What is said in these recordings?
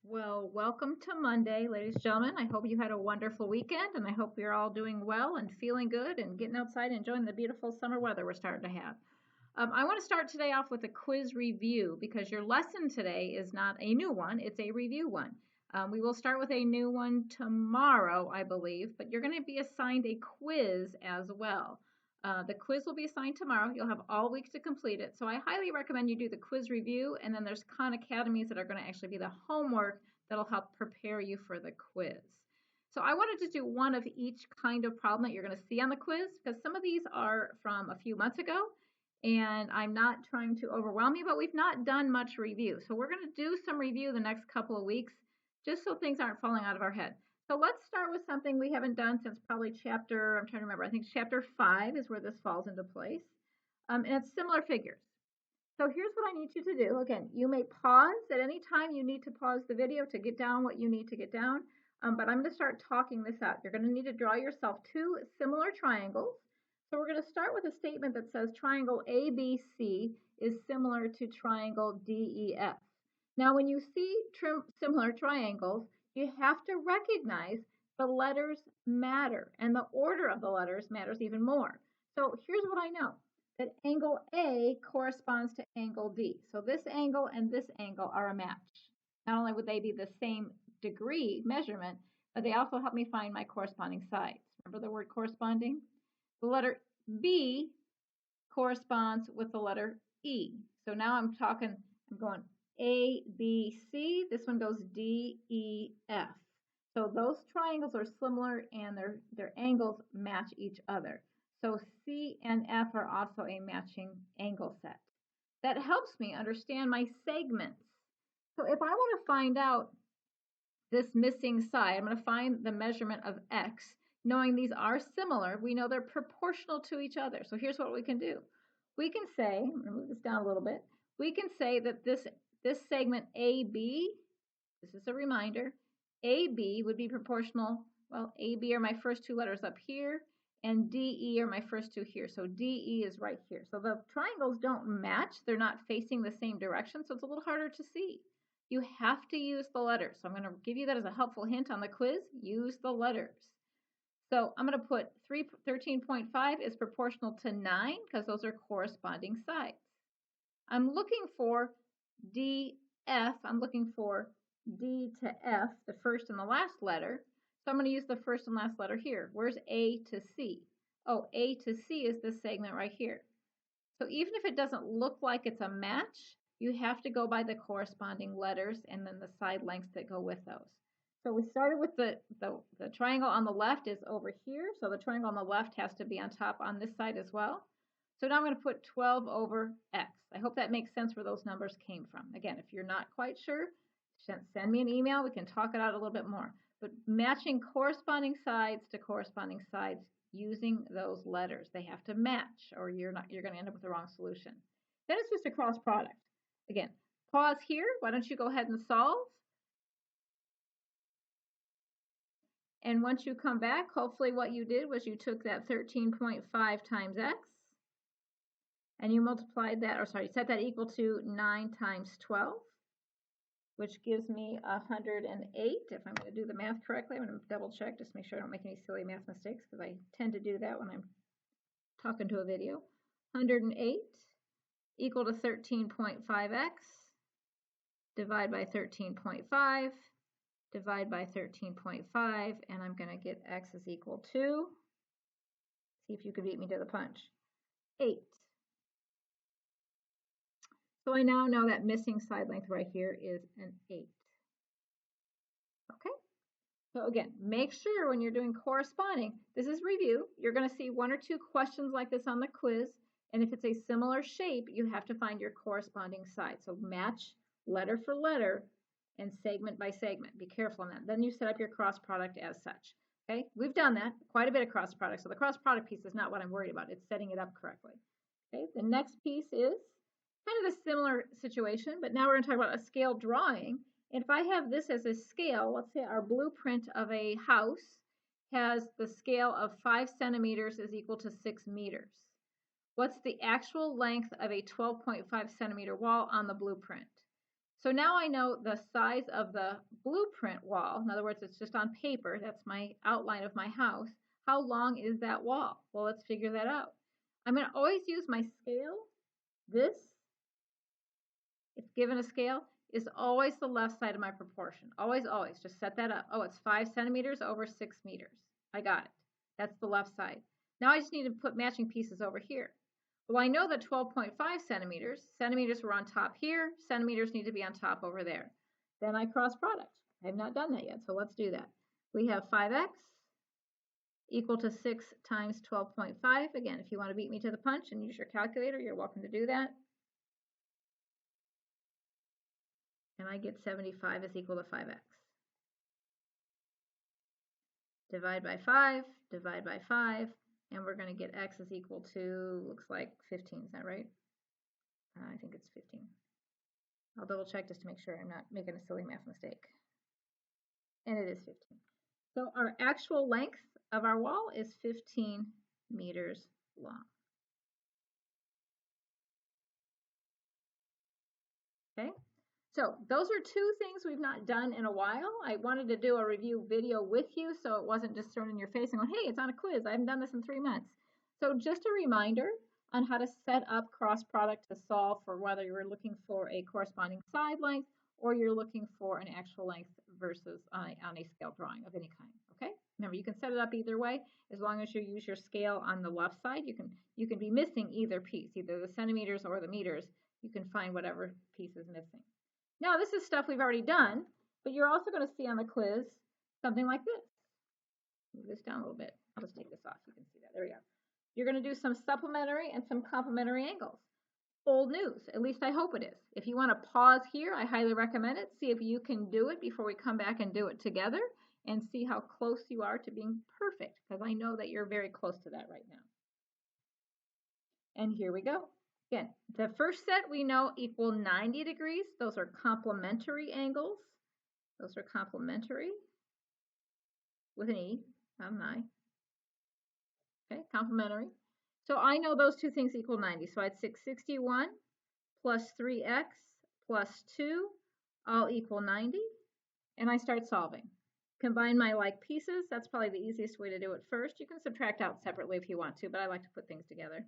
Well, welcome to Monday, ladies and gentlemen. I hope you had a wonderful weekend, and I hope you're all doing well and feeling good and getting outside and enjoying the beautiful summer weather we're starting to have. I want to start today off with a quiz review because your lesson today is not a new one, it's a review one. We will start with a new one tomorrow, I believe, but you're going to be assigned a quiz as well. The quiz will be assigned tomorrow. You'll have all week to complete it. So I highly recommend you do the quiz review, and then there's Khan Academies that are going to actually be the homework that'll help prepare you for the quiz. So I wanted to do one of each kind of problem that you're going to see on the quiz because some of these are from a few months ago, and I'm not trying to overwhelm you, but we've not done much review. So we're going to do some review the next couple of weeks just so things aren't falling out of our head. So let's start with something we haven't done since probably chapter, I'm trying to remember, I think chapter 5 is where this falls into place. And it's similar figures. So here's what I need you to do. Again, you may pause at any time you need to pause the video to get down what you need to get down. But I'm going to start talking this out. You're going to need to draw yourself two similar triangles. So we're going to start with a statement that says triangle ABC is similar to triangle DEF. Now, when you see similar triangles, you have to recognize the letters matter, and the order of the letters matters even more. So here's what I know, that angle A corresponds to angle D. So this angle and this angle are a match. Not only would they be the same degree measurement, but they also help me find my corresponding sides. Remember the word corresponding? The letter B corresponds with the letter E. So now I'm going A, B, C. This one goes D, E, F. So those triangles are similar and their angles match each other. So C and F are also a matching angle set. That helps me understand my segments. So if I want to find out this missing side, I'm going to find the measurement of X. Knowing these are similar, we know they're proportional to each other. So here's what we can do. We can say, I'm going to move this down a little bit. We can say that this segment AB, this is a reminder, AB would be proportional, well, AB are my first two letters up here, and DE are my first two here. So DE is right here. So the triangles don't match. They're not facing the same direction, so it's a little harder to see. You have to use the letters. So I'm going to give you that as a helpful hint on the quiz. Use the letters. So I'm going to put 13.5 is proportional to 9 because those are corresponding sides. I'm looking for DF. I'm looking for D to F, the first and the last letter. So I'm going to use the first and last letter here. Where's A to C? Oh, A to C is this segment right here. So even if it doesn't look like it's a match, you have to go by the corresponding letters and then the side lengths that go with those. So we started with the triangle on the left is over here. So the triangle on the left has to be on top on this side as well. So now I'm going to put 12 over X. I hope that makes sense where those numbers came from. Again, if you're not quite sure, send me an email. We can talk it out a little bit more. But matching corresponding sides to corresponding sides using those letters. They have to match or you're going to end up with the wrong solution. Then it's just a cross product. Again, pause here. Why don't you go ahead and solve? And once you come back, hopefully what you did was you took that 13.5 times X and you multiplied that, or sorry, set that equal to 9 times 12, which gives me 108. If I'm going to do the math correctly, I'm going to double check, just make sure I don't make any silly math mistakes because I tend to do that when I'm talking to a video. 108 equal to 13.5x, divide by 13.5, divide by 13.5, and I'm going to get x is equal to, see if you can beat me to the punch, 8. So I now know that missing side length right here is an 8. Okay? So again, make sure when you're doing corresponding, this is review, you're going to see one or two questions like this on the quiz, and if it's a similar shape, you have to find your corresponding side. So match letter for letter and segment by segment. Be careful on that. Then you set up your cross product as such. Okay, we've done that, quite a bit of cross product. So the cross product piece is not what I'm worried about. It's setting it up correctly. Okay, the next piece is kind of a similar situation, but now we're going to talk about a scale drawing. And if I have this as a scale, let's say our blueprint of a house has the scale of 5 centimeters is equal to 6 meters. What's the actual length of a 12.5 centimeter wall on the blueprint? So now I know the size of the blueprint wall. In other words, it's just on paper. That's my outline of my house. How long is that wall? Well, let's figure that out. I'm going to always use my scale. This, if given a scale, is always the left side of my proportion. Always, always. Just set that up. Oh, it's 5 centimeters over 6 meters. I got it. That's the left side. Now I just need to put matching pieces over here. Well, I know that 12.5 centimeters were on top here, centimeters need to be on top over there. Then I cross product. I have not done that yet, so let's do that. We have 5x equal to 6 times 12.5. Again, if you want to beat me to the punch and use your calculator, you're welcome to do that. And I get 75 is equal to 5x. Divide by 5, divide by 5. And we're going to get x is equal to, looks like 15, is that right? I think it's 15. I'll double check just to make sure I'm not making a silly math mistake. And it is 15. So our actual length of our wall is 15 meters long. Okay, so those are two things we've not done in a while. I wanted to do a review video with you so it wasn't just thrown in your face and going, hey, it's on a quiz. I haven't done this in 3 months. So just a reminder on how to set up cross product to solve for whether you're looking for a corresponding side length or you're looking for an actual length versus on a scale drawing of any kind. Okay, remember you can set it up either way. As long as you use your scale on the left side, you can be missing either piece, either the centimeters or the meters. You can find whatever piece is missing. Now this is stuff we've already done, but you're also going to see on the quiz something like this. Move this down a little bit. I'll just take this off. You can see that. There we go. You're going to do some supplementary and some complementary angles. Old news, at least I hope it is. If you want to pause here, I highly recommend it. See if you can do it before we come back and do it together and see how close you are to being perfect, because I know that you're very close to that right now. And here we go. Again, the first set we know equal 90 degrees. Those are complementary angles. Those are complementary with an E, not an I. Okay, complementary. So I know those two things equal 90. So I'd 661 plus 3x plus 2 all equal 90. And I start solving. Combine my like pieces. That's probably the easiest way to do it first. You can subtract out separately if you want to, but I like to put things together.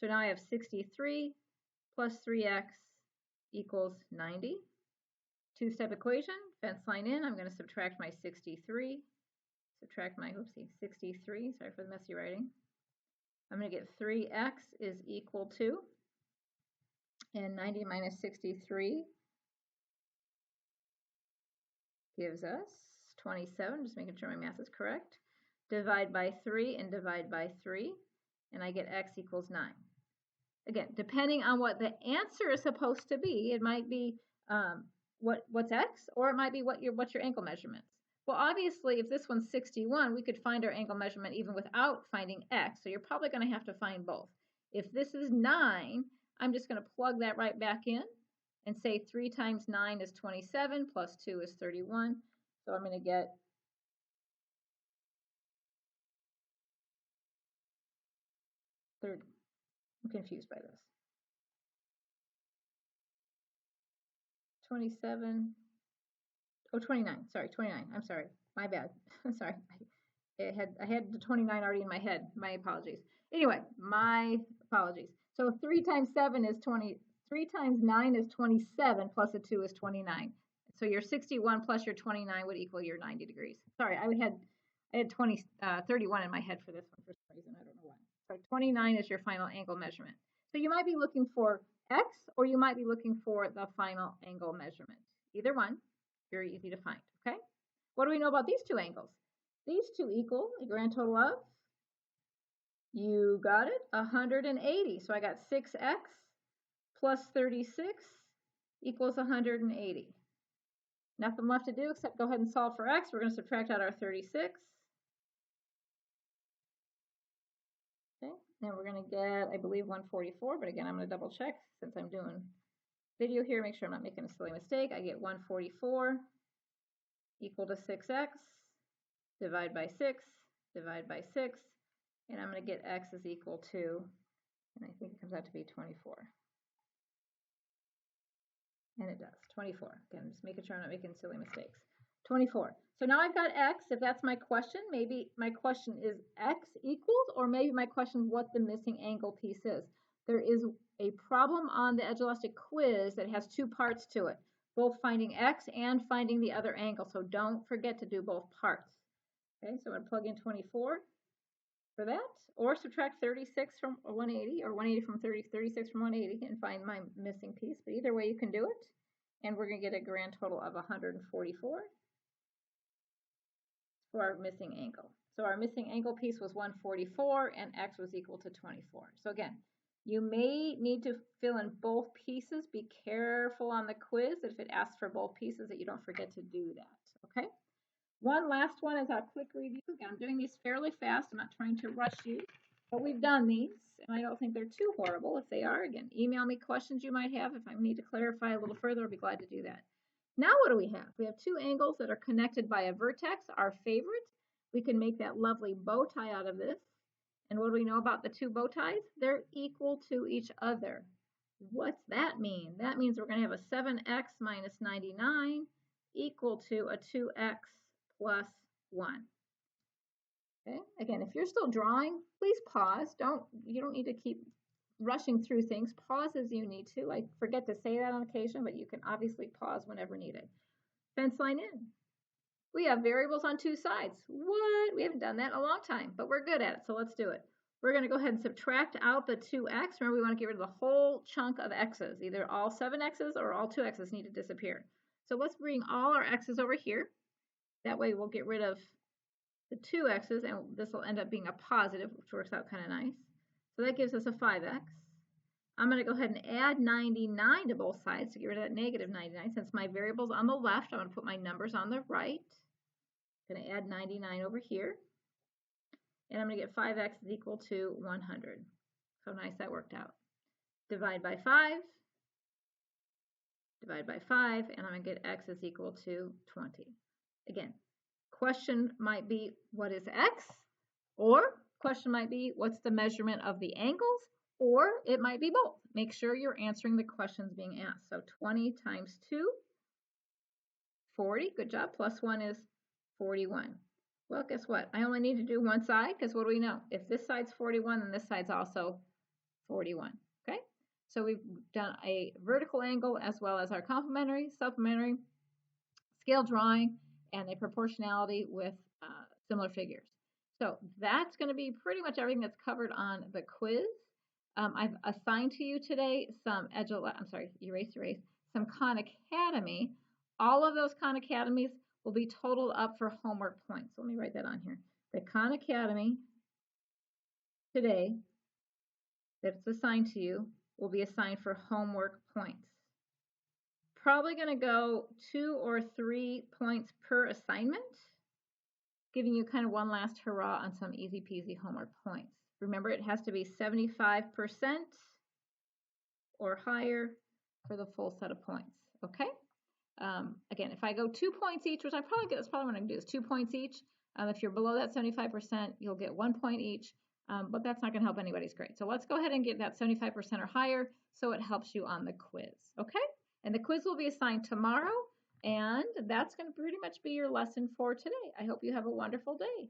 So now I have 63 plus 3x equals 90. Two-step equation, fence line in. I'm going to subtract my 63. Subtract my, 63. Sorry for the messy writing. I'm going to get 3x is equal to, and 90 minus 63 gives us 27, just making sure my math is correct. Divide by 3 and divide by 3, and I get x equals 9. Again, depending on what the answer is supposed to be, it might be what's x, or it might be what's your angle measurements. Well, obviously, if this one's 61, we could find our angle measurement even without finding x, so you're probably going to have to find both. If this is 9, I'm just going to plug that right back in and say 3 times 9 is 27, plus 2 is 31. So I'm going to get I'm confused by this. 27. Oh, 29. Sorry, 29. I'm sorry. My bad. I'm sorry. I had the 29 already in my head. My apologies. Anyway, my apologies. So 3 times 7 is 20. 3 times 9 is 27, plus a 2 is 29. So your 61 plus your 29 would equal your 90 degrees. Sorry, I had 31 in my head for this one for some reason. I don't know why. So 29 is your final angle measurement. So you might be looking for x, or you might be looking for the final angle measurement. Either one, very easy to find, okay? What do we know about these two angles? These two equal a grand total of, you got it, 180. So I got 6x plus 36 equals 180. Nothing left to do except go ahead and solve for x. We're going to subtract out our 36. Okay, and we're going to get, I believe, 144, but again, I'm going to double check since I'm doing video here, make sure I'm not making a silly mistake. I get 144 equal to 6x, divide by 6, divide by 6, and I'm going to get x is equal to, and I think it comes out to be 24. And it does, 24. Again, just making sure I'm not making silly mistakes. 24. So now I've got x. If that's my question, maybe my question is x equals, or maybe my question is what the missing angle piece is. There is a problem on the Edulastic quiz that has two parts to it, both finding x and finding the other angle. So don't forget to do both parts. Okay, so I'm going to plug in 24 for that, or subtract 36 from 180, or 180 from 36 from 180 and find my missing piece. But either way you can do it. And we're going to get a grand total of 144 for our missing angle. So our missing angle piece was 144 and x was equal to 24. So again, you may need to fill in both pieces. Be careful on the quiz that if it asks for both pieces that you don't forget to do that, okay? One last one is a quick review. Again, I'm doing these fairly fast. I'm not trying to rush you, but we've done these, and I don't think they're too horrible. If they are, again, email me questions you might have. If I need to clarify a little further, I'll be glad to do that. Now what do we have? We have two angles that are connected by a vertex, our favorite. We can make that lovely bow tie out of this. And what do we know about the two bow ties? They're equal to each other. What's that mean? That means we're going to have a 7x minus 99 equal to a 2x plus 1. Okay. Again, if you're still drawing, please pause. You don't need to keep rushing through things. Pause as you need to. I forget to say that on occasion, but you can obviously pause whenever needed. Fence line in. We have variables on two sides. What? We haven't done that in a long time, but we're good at it, so let's do it. We're going to go ahead and subtract out the 2x. Remember, we want to get rid of the whole chunk of x's. Either all 7x's or all 2x's need to disappear. So let's bring all our x's over here. That way we'll get rid of the 2x's, and this will end up being a positive, which works out kind of nice. So that gives us a 5x. I'm going to go ahead and add 99 to both sides to get rid of that negative 99. Since my variable's on the left, I'm going to put my numbers on the right. I'm going to add 99 over here. And I'm going to get 5x is equal to 100. So nice that worked out. Divide by 5. Divide by 5, and I'm going to get x is equal to 20. Again, question might be, what is x? Or question might be, what's the measurement of the angles? Or it might be both. Make sure you're answering the questions being asked. So 20 times 2, 40. Good job. Plus 1 is 41. Well, guess what? I only need to do one side because what do we know? If this side's 41, then this side's also 41. Okay? So we've done a vertical angle as well as our complementary, supplementary, scale drawing, and a proportionality with similar figures. So that's going to be pretty much everything that's covered on the quiz. I've assigned to you today some Erase, some Khan Academy. All of those Khan Academies will be totaled up for homework points. So let me write that on here. The Khan Academy today that's assigned to you will be assigned for homework points. Probably going to go 2 or 3 points per assignment, giving you kind of one last hurrah on some easy peasy homework points. Remember, it has to be 75% or higher for the full set of points, okay? Again, if I go 2 points each, which that's probably what I'm going to do is 2 points each. If you're below that 75%, you'll get 1 point each, but that's not going to help anybody's grade. So let's go ahead and get that 75% or higher so it helps you on the quiz, okay? And the quiz will be assigned tomorrow, and that's going to pretty much be your lesson for today. I hope you have a wonderful day.